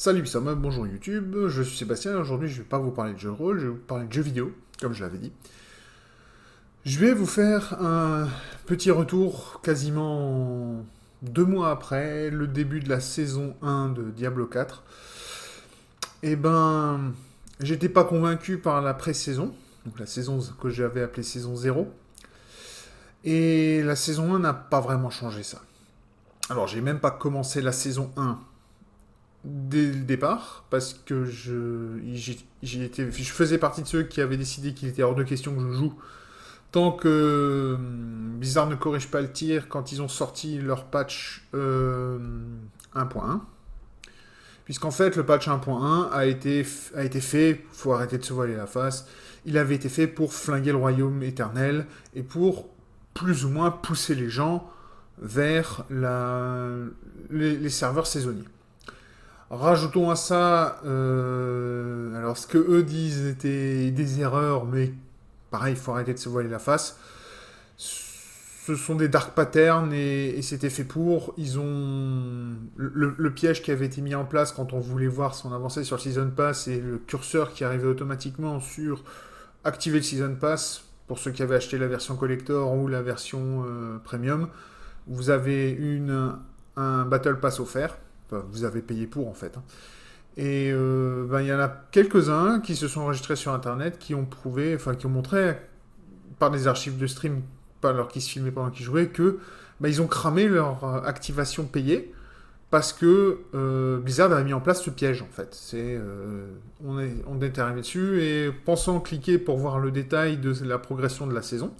Salut Sam, bonjour YouTube, je suis Sébastien et aujourd'hui je vais pas vous parler de jeux de rôle, je vais vous parler de jeux vidéo, comme je l'avais dit. Je vais vous faire un petit retour quasiment 2 mois après le début de la saison 1 de Diablo 4. Eh ben, j'étais pas convaincu par la pré-saison, donc la saison que j'avais appelée saison 0, et la saison 1 n'a pas vraiment changé ça. Alors j'ai même pas commencé la saison 1 dès le départ, parce que je faisais partie de ceux qui avaient décidé qu'il était hors de question que je joue tant que Blizzard ne corrige pas le tir quand ils ont sorti leur patch 1.1. Puisqu'en fait, le patch 1.1 a été fait, faut arrêter de se voiler la face, il avait été fait pour flinguer le royaume éternel et pour plus ou moins pousser les gens vers les serveurs saisonniers. Rajoutons à ça, alors ce que eux disent était des erreurs, mais pareil, il faut arrêter de se voiler la face. Ce sont des dark patterns et c'était fait pour. Ils ont le piège qui avait été mis en place quand on voulait voir son avancée sur le Season Pass et le curseur qui arrivait automatiquement sur activer le Season Pass pour ceux qui avaient acheté la version collector ou la version premium. Vous avez un Battle Pass offert. Enfin, vous avez payé pour en fait. Et il y en a quelques-uns qui se sont enregistrés sur internet, qui ont prouvé, enfin qui ont montré par des archives de stream, pas alors qu'ils se filmaient pendant qu'ils jouaient, que ils ont cramé leur activation payée parce que Blizzard a mis en place ce piège en fait. On est arrivé dessus et pensant cliquer pour voir le détail de la progression de la saison,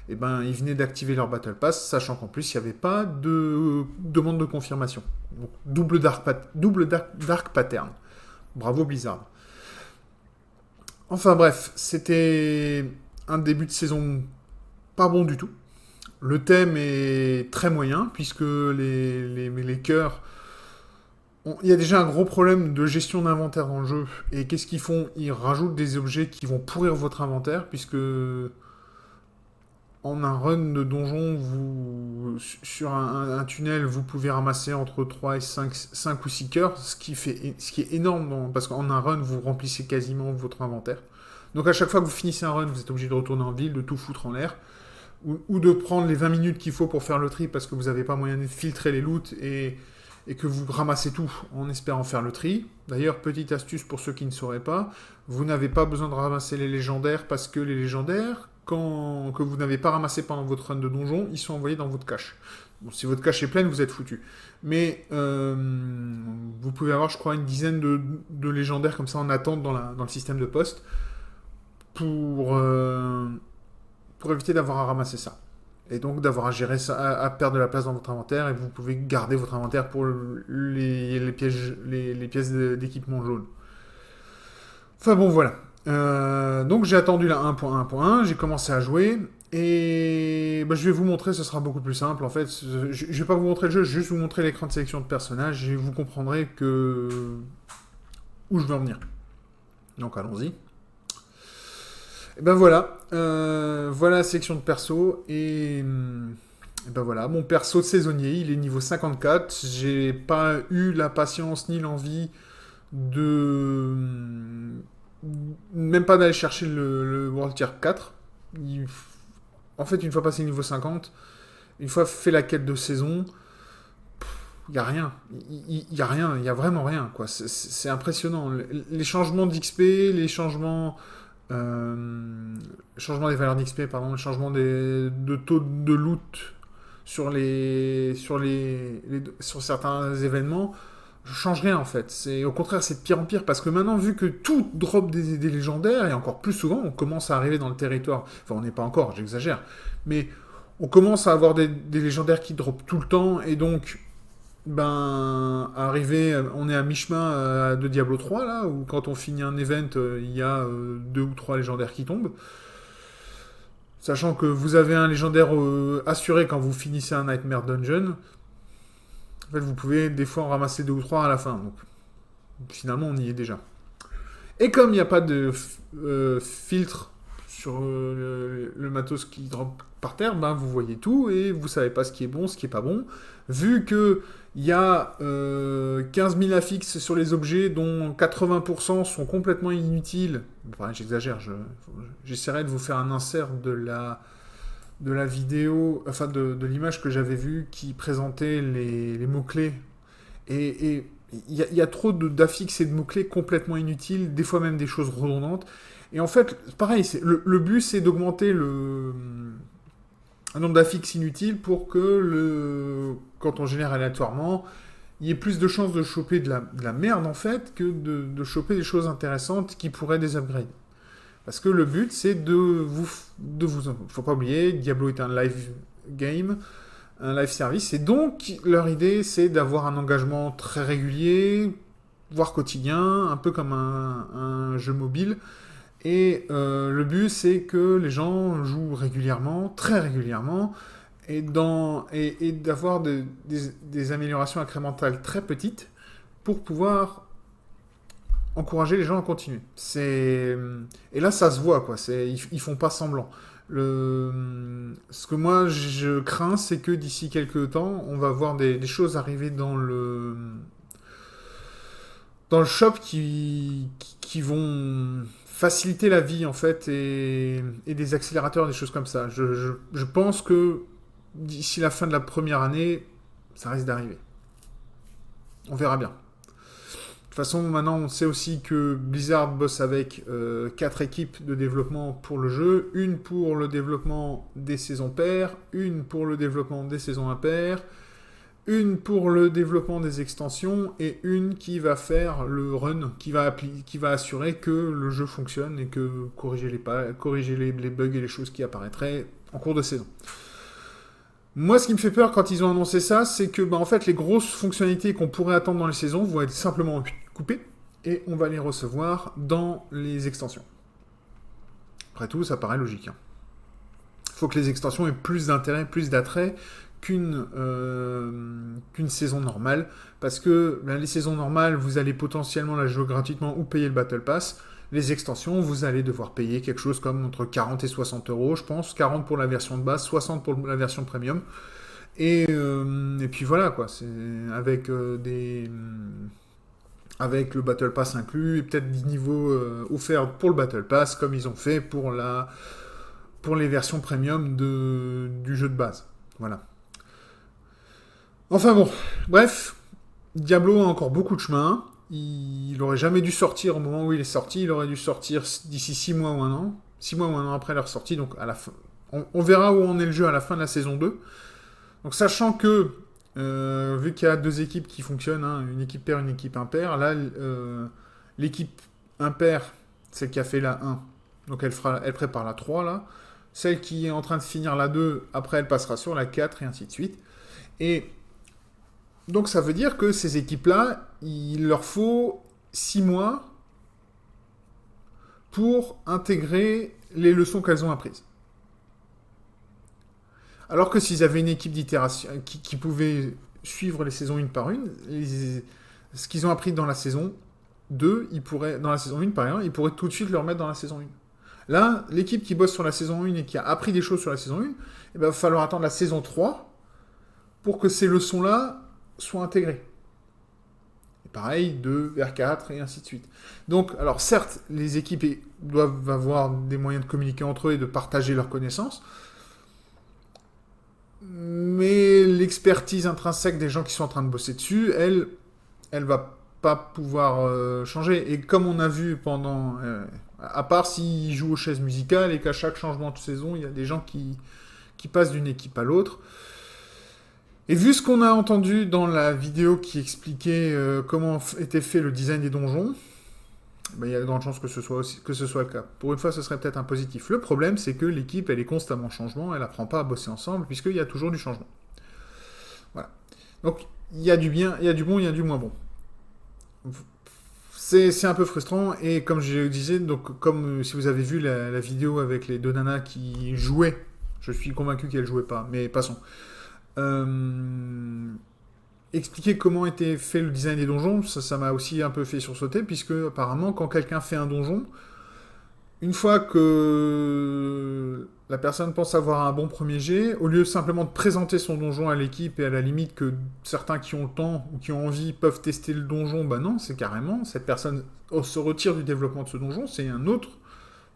ils venaient d'activer leur Battle Pass, sachant qu'en plus, il n'y avait pas de demande de confirmation. Donc, double dark pattern. Bravo Blizzard. Enfin bref, c'était un début de saison pas bon du tout. Le thème est très moyen, puisque les cœurs... Il y a déjà un gros problème de gestion d'inventaire dans le jeu. Et qu'est-ce qu'ils font? Ils rajoutent des objets qui vont pourrir votre inventaire, puisque... En un run de donjon, sur un tunnel, vous pouvez ramasser entre 3 et 5 ou 6 cœurs, ce qui est énorme, parce qu'en un run, vous remplissez quasiment votre inventaire. Donc à chaque fois que vous finissez un run, vous êtes obligé de retourner en ville, de tout foutre en l'air, ou de prendre les 20 minutes qu'il faut pour faire le tri, parce que vous n'avez pas moyen de filtrer les loots, et que vous ramassez tout en espérant faire le tri. D'ailleurs, petite astuce pour ceux qui ne sauraient pas, vous n'avez pas besoin de ramasser les légendaires, parce que les légendaires... que vous n'avez pas ramassé pendant votre run de donjon, ils sont envoyés dans votre cache. Bon, si votre cache est pleine, vous êtes foutu. Mais vous pouvez avoir, je crois, une dizaine de légendaires comme ça en attente dans le système de poste pour éviter d'avoir à ramasser ça. Et donc d'avoir à gérer ça, à perdre de la place dans votre inventaire, et vous pouvez garder votre inventaire pour les pièces d'équipement jaune. Enfin bon, voilà. Donc j'ai attendu la 1.1.1, j'ai commencé à jouer, et je vais vous montrer, ce sera beaucoup plus simple en fait. Je vais pas vous montrer le jeu, je vais juste vous montrer l'écran de sélection de personnages, et vous comprendrez où je veux en venir. Donc allons-y. Et voilà, voilà la section de perso, et voilà, mon perso de saisonnier, il est niveau 54, j'ai pas eu la patience ni l'envie de... Même pas d'aller chercher le World Tier 4. En fait, une fois passé niveau 50, une fois fait la quête de saison, il n'y a rien. Il n'y a rien, il n'y a vraiment rien. Quoi. C'est impressionnant. Les changements d'XP, les changements... changement des valeurs d'XP, pardon, le changement de taux de loot sur certains événements, je change rien en fait. Au contraire, c'est de pire en pire parce que maintenant, vu que tout drop des légendaires et encore plus souvent, on commence à arriver dans le territoire. Enfin, on n'est pas encore, j'exagère, mais on commence à avoir des légendaires qui drop tout le temps et donc, on est à mi-chemin de Diablo 3 là, où quand on finit un event, il y a 2 ou 3 légendaires qui tombent. Sachant que vous avez un légendaire assuré quand vous finissez un Nightmare Dungeon. En fait, vous pouvez des fois en ramasser 2 ou 3 à la fin. Donc, finalement, on y est déjà. Et comme il n'y a pas de filtre sur le matos qui drop par terre, vous voyez tout et vous savez pas ce qui est bon, ce qui est pas bon. Vu que Il y a 15 000 affixes sur les objets, dont 80% sont complètement inutiles. Enfin, j'exagère, j'essaierai de vous faire un insert de la vidéo, enfin de l'image que j'avais vue qui présentait les mots-clés. Et il y a trop d'affixes et de mots-clés complètement inutiles, des fois même des choses redondantes. Et en fait, pareil, le but c'est d'augmenter un nombre d'affixes inutiles pour que quand on génère aléatoirement, il y ait plus de chances de choper de la merde en fait que de choper des choses intéressantes qui pourraient des upgrades. Parce que le but c'est faut pas oublier, Diablo est un live game, un live service, et donc leur idée c'est d'avoir un engagement très régulier, voire quotidien, un peu comme un jeu mobile. Et le but, c'est que les gens jouent régulièrement, très régulièrement, et d'avoir des améliorations incrémentales très petites pour pouvoir encourager les gens à continuer. Et là, ça se voit, quoi. Ils font pas semblant. Ce que moi, je crains, c'est que d'ici quelques temps, on va voir des choses arriver dans le shop qui vont faciliter la vie en fait et des accélérateurs, des choses comme ça. Je pense que d'ici la fin de la première année, ça risque d'arriver. On verra bien. De toute façon, maintenant, on sait aussi que Blizzard bosse avec 4 équipes de développement pour le jeu. Une pour le développement des saisons paires, une pour le développement des saisons impaires, une pour le développement des extensions et une qui va faire le run, qui va assurer que le jeu fonctionne et que corriger les bugs et les choses qui apparaîtraient en cours de saison. Moi, ce qui me fait peur quand ils ont annoncé ça, c'est que en fait, les grosses fonctionnalités qu'on pourrait attendre dans les saisons vont être simplement coupées et on va les recevoir dans les extensions. Après tout, ça paraît logique. Il faut que les extensions aient plus d'intérêt, plus d'attrait qu'une saison normale, parce que les saisons normales, vous allez potentiellement la jouer gratuitement ou payer le Battle Pass. Les extensions, vous allez devoir payer quelque chose comme entre 40 et 60 euros, je pense. 40 pour la version de base, 60 pour la version premium. Et puis voilà, quoi. C'est avec le Battle Pass inclus, et peut-être des niveaux offerts pour le Battle Pass, comme ils ont fait pour les versions premium du jeu de base. Voilà. Enfin bon, bref, Diablo a encore beaucoup de chemin. Il aurait jamais dû sortir au moment où il est sorti. Il aurait dû sortir d'ici 6 mois ou un an. 6 mois ou un an après leur sortie. Donc à la fin, on verra où en est le jeu à la fin de la saison 2. Donc sachant que, vu qu'il y a 2 équipes qui fonctionnent, une équipe paire, une équipe impaire, là, l'équipe impaire, celle qui a fait la 1, donc elle prépare la 3 là. Celle qui est en train de finir la 2, après elle passera sur la 4 et ainsi de suite. Et donc ça veut dire que ces équipes-là, il leur faut 6 mois pour intégrer les leçons qu'elles ont apprises. Alors que s'ils avaient une équipe d'itération qui pouvait suivre les saisons une par une, ce qu'ils ont appris dans la saison 2, dans la saison 1 par exemple, ils pourraient tout de suite le remettre dans la saison 1. Là, l'équipe qui bosse sur la saison 1 et qui a appris des choses sur la saison 1, il va falloir attendre la saison 3 pour que ces leçons-là soient intégrées. Et pareil, 2 vers 4 et ainsi de suite. Donc, alors certes, les équipes doivent avoir des moyens de communiquer entre eux et de partager leurs connaissances, mais l'expertise intrinsèque des gens qui sont en train de bosser dessus, elle va pas pouvoir changer. Et comme on a vu pendant... à part s'ils jouent aux chaises musicales et qu'à chaque changement de saison, il y a des gens qui passent d'une équipe à l'autre. Et vu ce qu'on a entendu dans la vidéo qui expliquait comment était fait le design des donjons, il y a de grandes chances que ce soit le cas. Pour une fois, ce serait peut-être un positif. Le problème, c'est que l'équipe, elle est constamment en changement, elle n'apprend pas à bosser ensemble, puisqu'il y a toujours du changement. Voilà. Donc, il y a du bien, il y a du bon, il y a du moins bon. C'est un peu frustrant, et comme je le disais, donc, comme si vous avez vu la vidéo avec les 2 nanas qui jouaient, je suis convaincu qu'elles jouaient pas, mais passons. Expliquer comment était fait le design des donjons, ça m'a aussi un peu fait sursauter, puisque apparemment, quand quelqu'un fait un donjon, une fois que la personne pense avoir un bon premier jet, au lieu simplement de présenter son donjon à l'équipe et à la limite que certains qui ont le temps ou qui ont envie peuvent tester le donjon, bah non, c'est carrément, cette personne se retire du développement de ce donjon, c'est un autre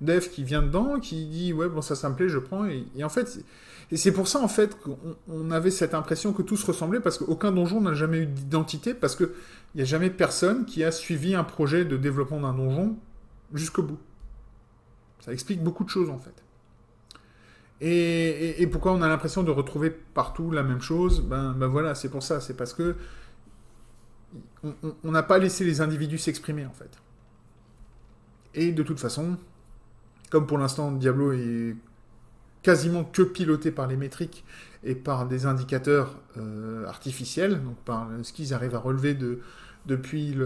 dev qui vient dedans, qui dit ouais bon ça me plaît, je prends, et en fait, et c'est pour ça en fait qu'on avait cette impression que tout se ressemblait, parce qu'aucun donjon n'a jamais eu d'identité, parce qu'il n'y a jamais personne qui a suivi un projet de développement d'un donjon jusqu'au bout. Ça explique beaucoup de choses en fait. Et pourquoi on a l'impression de retrouver partout la même chose, ben voilà, c'est pour ça, c'est parce que on n'a pas laissé les individus s'exprimer en fait. Et de toute façon, comme pour l'instant Diablo est quasiment que piloté par les métriques et par des indicateurs artificiels, donc par ce qu'ils arrivent à relever depuis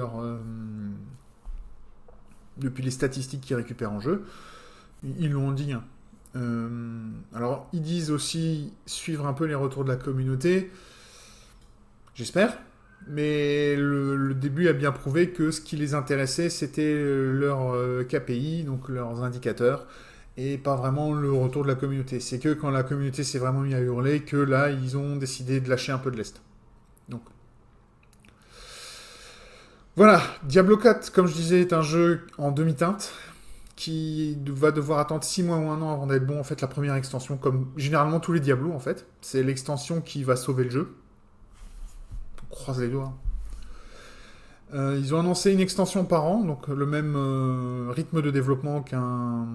les statistiques qu'ils récupèrent en jeu, ils l'ont dit. Hein. Alors, ils disent aussi suivre un peu les retours de la communauté. J'espère. Mais le début a bien prouvé que ce qui les intéressait, c'était leur KPI, donc leurs indicateurs, et pas vraiment le retour de la communauté. C'est que quand la communauté s'est vraiment mis à hurler, que là, ils ont décidé de lâcher un peu de lest. Donc, voilà. Diablo 4, comme je disais, est un jeu en demi-teinte, qui va devoir attendre 6 mois ou 1 an avant d'être bon. En fait, la première extension, comme généralement tous les Diablo, en fait, c'est l'extension qui va sauver le jeu. On croise les doigts. Ils ont annoncé une extension par an, donc le même rythme de développement qu'un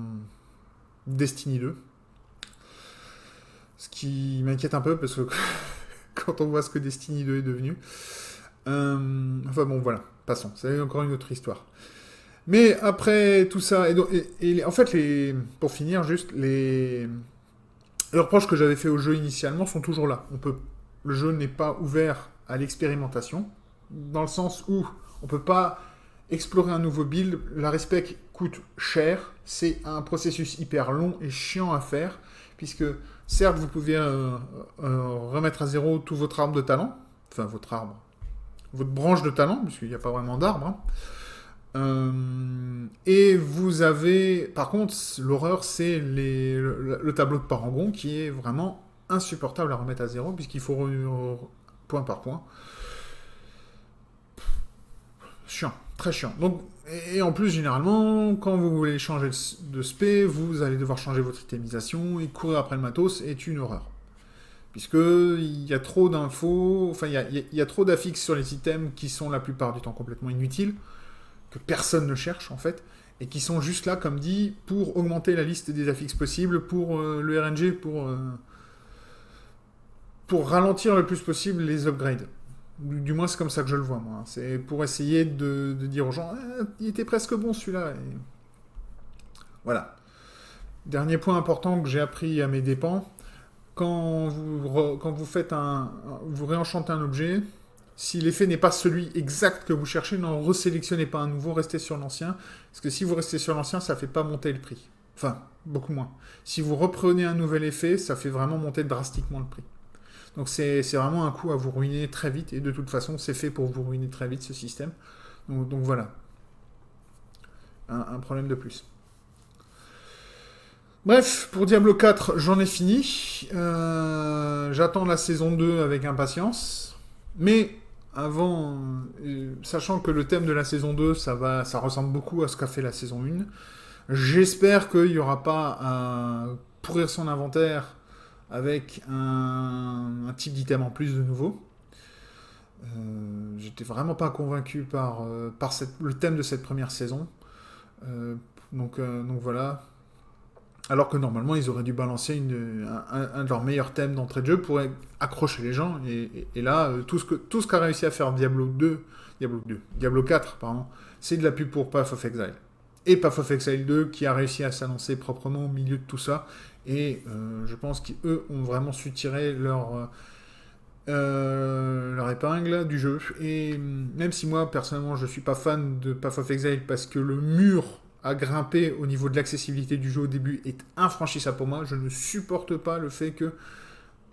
Destiny 2. Ce qui m'inquiète un peu, parce que quand on voit ce que Destiny 2 est devenu... enfin bon, voilà, passons. C'est encore une autre histoire. Mais après tout ça, en fait, pour finir, juste, les reproches que j'avais fait au jeu initialement sont toujours là. Le jeu n'est pas ouvert à l'expérimentation, dans le sens où on peut pas explorer un nouveau build. La respec coûte cher, c'est un processus hyper long et chiant à faire, puisque certes, vous pouvez remettre à zéro tout votre arbre de talent, enfin votre branche de talent, puisqu'il n'y a pas vraiment d'arbre, hein. Et vous avez, par contre, l'horreur, c'est le tableau de parangon qui est vraiment insupportable à remettre à zéro, puisqu'il faut point par point. Chiant, très chiant. Donc, et en plus, généralement, quand vous voulez changer de spé, vous allez devoir changer votre itemisation, et courir après le matos est une horreur. Puisqu'il y a trop d'infos, enfin, il y a trop d'affixes sur les items qui sont la plupart du temps complètement inutiles, que personne ne cherche en fait, et qui sont juste là, comme dit, pour augmenter la liste des affixes possibles, pour le RNG, pour ralentir le plus possible les upgrades. Du moins, c'est comme ça que je le vois, moi. C'est pour essayer de dire aux gens, il était presque bon celui-là. Et... voilà. Dernier point important que j'ai appris à mes dépens, quand vous faites vous réenchantez un objet, si l'effet n'est pas celui exact que vous cherchez, n'en resélectionnez pas un nouveau, restez sur l'ancien. Parce que si vous restez sur l'ancien, ça ne fait pas monter le prix. Enfin, beaucoup moins. Si vous reprenez un nouvel effet, ça fait vraiment monter drastiquement le prix. Donc c'est vraiment un coup à vous ruiner très vite. Et de toute façon, c'est fait pour vous ruiner très vite, ce système. Donc voilà. Un problème de plus. Bref, pour Diablo 4, j'en ai fini. J'attends la saison 2 avec impatience. Mais... avant, sachant que le thème de la saison 2, ça ressemble beaucoup à ce qu'a fait la saison 1, j'espère qu'il n'y aura pas à pourrir son inventaire avec un type d'item en plus de nouveau. J'étais vraiment pas convaincu par le thème de cette première saison. Donc voilà. Alors que normalement, ils auraient dû balancer un de leurs meilleurs thèmes d'entrée de jeu pour accrocher les gens. Et là, tout ce qu'a réussi à faire Diablo 4, pardon, c'est de la pub pour Path of Exile. Et Path of Exile 2 qui a réussi à s'annoncer proprement au milieu de tout ça. Et je pense qu'eux ont vraiment su tirer leur épingle du jeu. Et même si moi, personnellement, je suis pas fan de Path of Exile parce que le mur à grimper au niveau de l'accessibilité du jeu au début est infranchissable pour moi. Je ne supporte pas le fait que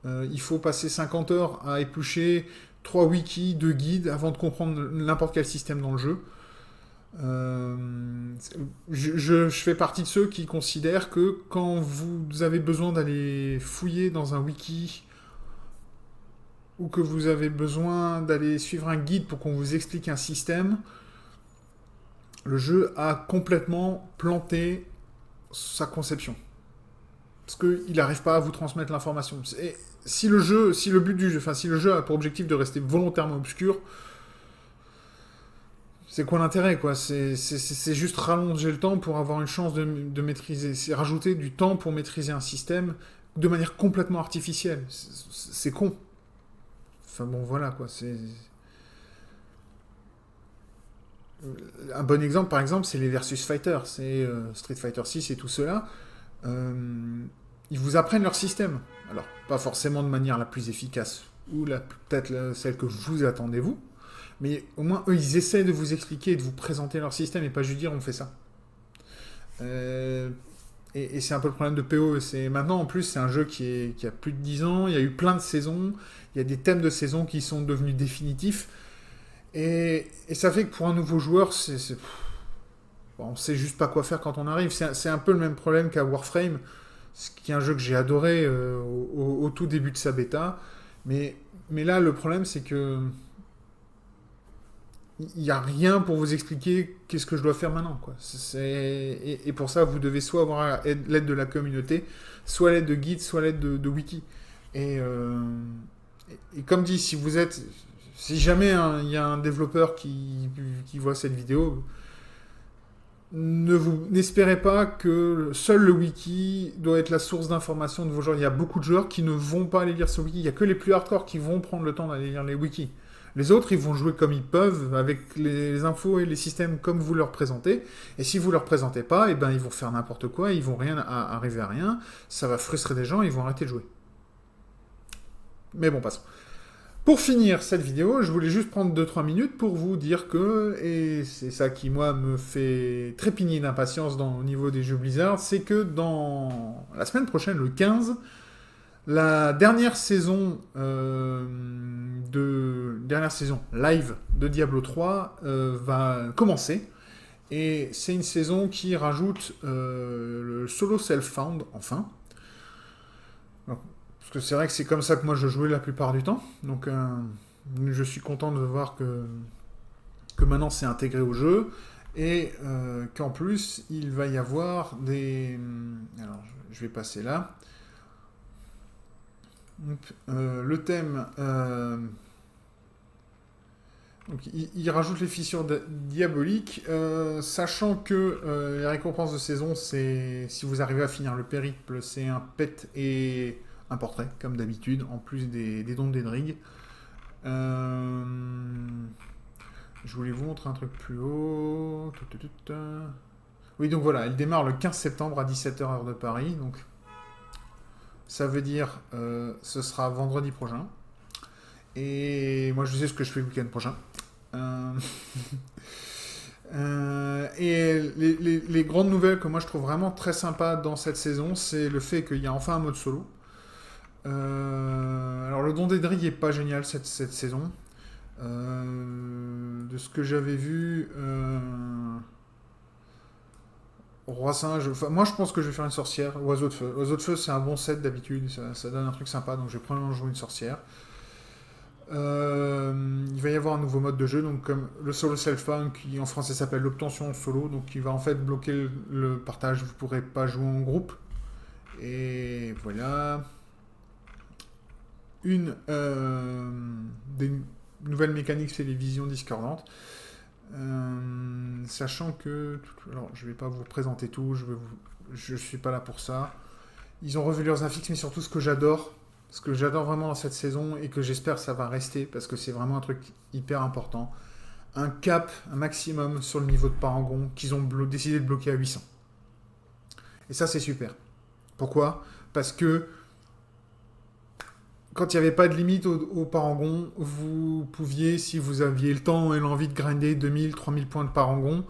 il faut passer 50 heures à éplucher 3 wikis, 2 guides avant de comprendre n'importe quel système dans le jeu. Je fais partie de ceux qui considèrent que quand vous avez besoin d'aller fouiller dans un wiki ou que vous avez besoin d'aller suivre un guide pour qu'on vous explique un système, le jeu a complètement planté sa conception. Parce qu'il n'arrive pas à vous transmettre l'information. Et si le but du jeu, enfin si le jeu a pour objectif de rester volontairement obscur, c'est quoi l'intérêt, quoi? C'est juste rallonger le temps pour avoir une chance de maîtriser. C'est rajouter du temps pour maîtriser un système de manière complètement artificielle. C'est con. Enfin bon, voilà, quoi. Un bon exemple, par exemple, c'est les Versus Fighter. C'est Street Fighter 6 et tout cela. Ils vous apprennent leur système. Alors, pas forcément de manière la plus efficace, ou peut-être celle que vous attendez, vous. Mais au moins, eux, ils essaient de vous expliquer et de vous présenter leur système et pas juste dire on fait ça. Et c'est un peu le problème de PoE. Maintenant, en plus, c'est un jeu qui a plus de 10 ans. Il y a eu plein de saisons. Il y a des thèmes de saison qui sont devenus définitifs. Et ça fait que pour un nouveau joueur, on sait juste pas quoi faire quand on arrive. C'est un peu le même problème qu'à Warframe, qui est un jeu que j'ai adoré au tout début de sa bêta. Mais là, le problème, c'est que il n'y a rien pour vous expliquer qu'est-ce que je dois faire maintenant, quoi. Et pour ça, vous devez soit avoir l'aide de la communauté, soit l'aide de guides, soit l'aide de wiki. Et comme dit, si jamais il y a un développeur qui voit cette vidéo, n'espérez pas que seul le wiki doit être la source d'information de vos joueurs. Il y a beaucoup de joueurs qui ne vont pas aller lire ce wiki. Il n'y a que les plus hardcore qui vont prendre le temps d'aller lire les wikis. Les autres, ils vont jouer comme ils peuvent, avec les infos et les systèmes comme vous leur présentez. Et si vous leur présentez pas, eh ben, ils vont faire n'importe quoi, ils vont arriver à rien. Ça va frustrer des gens, ils vont arrêter de jouer. Mais bon, passons. Pour finir cette vidéo, je voulais juste prendre 2-3 minutes pour vous dire que, et c'est ça qui, moi, me fait trépigner d'impatience au niveau des jeux Blizzard, c'est que dans la semaine prochaine, le 15, la dernière saison live de Diablo 3 va commencer. Et c'est une saison qui rajoute le solo self-found, enfin. Parce que c'est vrai que c'est comme ça que moi je jouais la plupart du temps. Donc je suis content de voir que maintenant c'est intégré au jeu. Et qu'en plus, il va y avoir des... Alors, je vais passer là. Le thème... Donc, il rajoute les fissures diaboliques, sachant que les récompenses de saison, c'est si vous arrivez à finir le périple, c'est un pet et un portrait, comme d'habitude, en plus des dons de Dédrig. Je voulais vous montrer un truc plus haut. Oui, donc voilà, elle démarre le 15 septembre à 17h heure de Paris, donc ça veut dire ce sera vendredi prochain. Et moi, je sais ce que je fais le week-end prochain. Et les grandes nouvelles que moi je trouve vraiment très sympa dans cette saison, c'est le fait qu'il y a enfin un mode solo. Alors le don d'Edrig est pas génial cette saison. De ce que j'avais vu, Roi Singe, moi je pense que je vais faire une sorcière. Oiseau de feu. Oiseau de feu c'est un bon set d'habitude, ça donne un truc sympa, donc je vais probablement jouer une sorcière. Il va y avoir un nouveau mode de jeu, donc comme le solo self-found qui en français s'appelle l'obtention solo, donc qui va en fait bloquer le partage, vous ne pourrez pas jouer en groupe. Et voilà. Une des nouvelles mécaniques, c'est les visions discordantes. Sachant que... Alors, je ne vais pas vous présenter tout, je ne suis pas là pour ça. Ils ont revu leurs affixes, mais surtout ce que j'adore vraiment dans cette saison, et que j'espère ça va rester, parce que c'est vraiment un truc hyper important, un cap, un maximum sur le niveau de Parangon, qu'ils ont décidé de bloquer à 800. Et ça, c'est super. Pourquoi ? Parce que quand il n'y avait pas de limite au Parangon, vous pouviez, si vous aviez le temps et l'envie de grinder 2000, 3000 points de Parangon,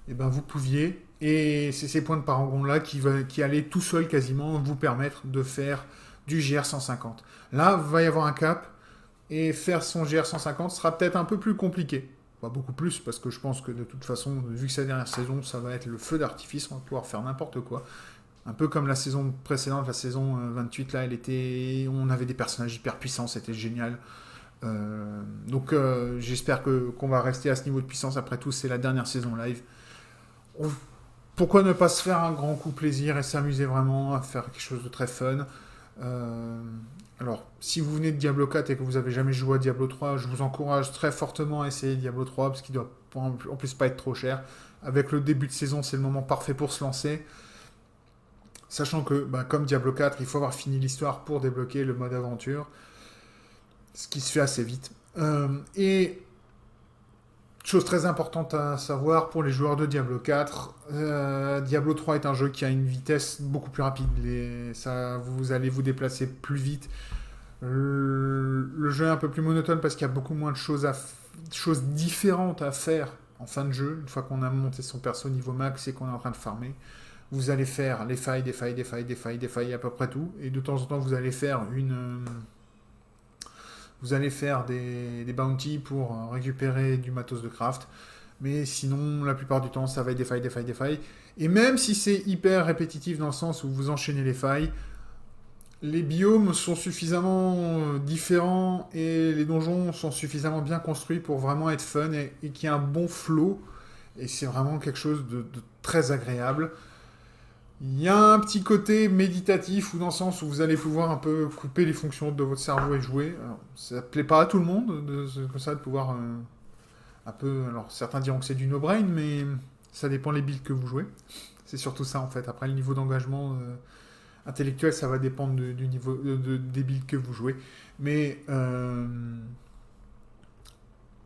et ben vous pouviez. Et c'est ces points de Parangon-là qui allaient tout seul quasiment vous permettre de faire du GR 150. Là, il va y avoir un cap, et faire son GR 150 sera peut-être un peu plus compliqué. pas beaucoup plus, parce que je pense que de toute façon, vu que c'est la dernière saison, ça va être le feu d'artifice, on va pouvoir faire n'importe quoi. Un peu comme la saison précédente, la saison 28, là, on avait des personnages hyper puissants, c'était génial. Donc j'espère qu'on va rester à ce niveau de puissance. Après tout, c'est la dernière saison live. Pourquoi ne pas se faire un grand coup plaisir et s'amuser vraiment à faire quelque chose de très fun. Alors, si vous venez de Diablo 4 et que vous n'avez jamais joué à Diablo 3, je vous encourage très fortement à essayer Diablo 3 parce qu'il doit en plus pas être trop cher. Avec le début de saison, c'est le moment parfait pour se lancer. Sachant que, comme Diablo 4, il faut avoir fini l'histoire pour débloquer le mode aventure. Ce qui se fait assez vite. Et chose très importante à savoir pour les joueurs de Diablo 4, Diablo 3 est un jeu qui a une vitesse beaucoup plus rapide. Vous allez vous déplacer plus vite. Le jeu est un peu plus monotone parce qu'il y a beaucoup moins de choses différentes à faire en fin de jeu. Une fois qu'on a monté son perso au niveau max et qu'on est en train de farmer, vous allez faire des failles, à peu près tout. Et de temps en temps, vous allez faire des bounties pour récupérer du matos de craft. Mais sinon, la plupart du temps, ça va être des failles. Et même si c'est hyper répétitif dans le sens où vous enchaînez les failles, les biomes sont suffisamment différents et les donjons sont suffisamment bien construits pour vraiment être fun et qu'il y ait un bon flow. Et c'est vraiment quelque chose de très agréable. Il y a un petit côté méditatif ou dans le sens où vous allez pouvoir un peu couper les fonctions de votre cerveau et jouer. Alors, ça ne plaît pas à tout le monde comme ça de pouvoir un peu... Alors certains diront que c'est du no-brain, mais ça dépend les builds que vous jouez. C'est surtout ça en fait. Après le niveau d'engagement intellectuel, ça va dépendre du niveau des builds que vous jouez. Mais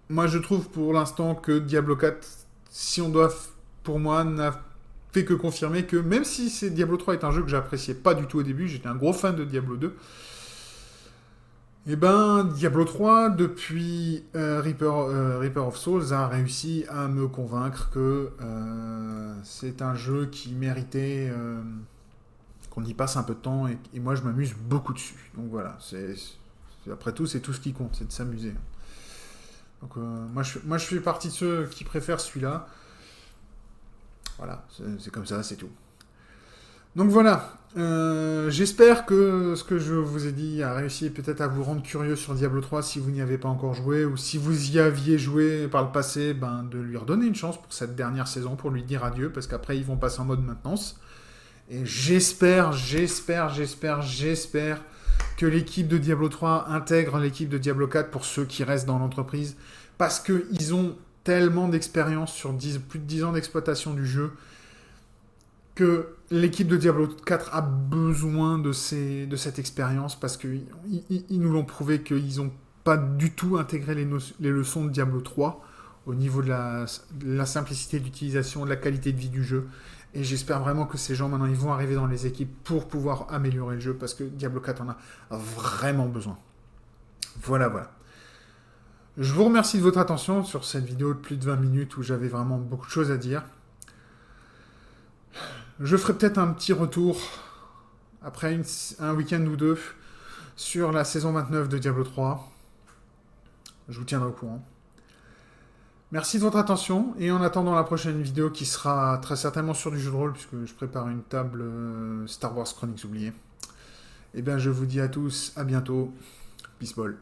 moi je trouve pour l'instant que Diablo 4, si on doit, pour moi, n'a fait que confirmer que même si Diablo 3 est un jeu que j'appréciais pas du tout au début, j'étais un gros fan de Diablo 2, et Diablo 3, depuis Reaper of Souls, a réussi à me convaincre que c'est un jeu qui méritait qu'on y passe un peu de temps, et moi je m'amuse beaucoup dessus. Donc voilà, après tout, c'est tout ce qui compte, c'est de s'amuser. Donc moi je fais partie de ceux qui préfèrent celui-là. Voilà, c'est comme ça, c'est tout. Donc voilà, j'espère que ce que je vous ai dit a réussi peut-être à vous rendre curieux sur Diablo 3 si vous n'y avez pas encore joué, ou si vous y aviez joué par le passé, de lui redonner une chance pour cette dernière saison, pour lui dire adieu, parce qu'après ils vont passer en mode maintenance. Et j'espère que l'équipe de Diablo 3 intègre l'équipe de Diablo 4 pour ceux qui restent dans l'entreprise, parce qu'ils ont tellement d'expérience sur plus de 10 ans d'exploitation du jeu que l'équipe de Diablo 4 a besoin de cette expérience parce qu'ils nous l'ont prouvé qu'ils n'ont pas du tout intégré les leçons de Diablo 3 au niveau de la simplicité d'utilisation, de la qualité de vie du jeu. Et j'espère vraiment que ces gens, maintenant, ils vont arriver dans les équipes pour pouvoir améliorer le jeu parce que Diablo 4 en a vraiment besoin. Voilà. Je vous remercie de votre attention sur cette vidéo de plus de 20 minutes où j'avais vraiment beaucoup de choses à dire. Je ferai peut-être un petit retour après un week-end ou deux sur la saison 29 de Diablo 3. Je vous tiendrai au courant. Merci de votre attention et en attendant la prochaine vidéo qui sera très certainement sur du jeu de rôle puisque je prépare une table Star Wars Chroniques oubliées. Je vous dis à tous, à bientôt. Peace ball.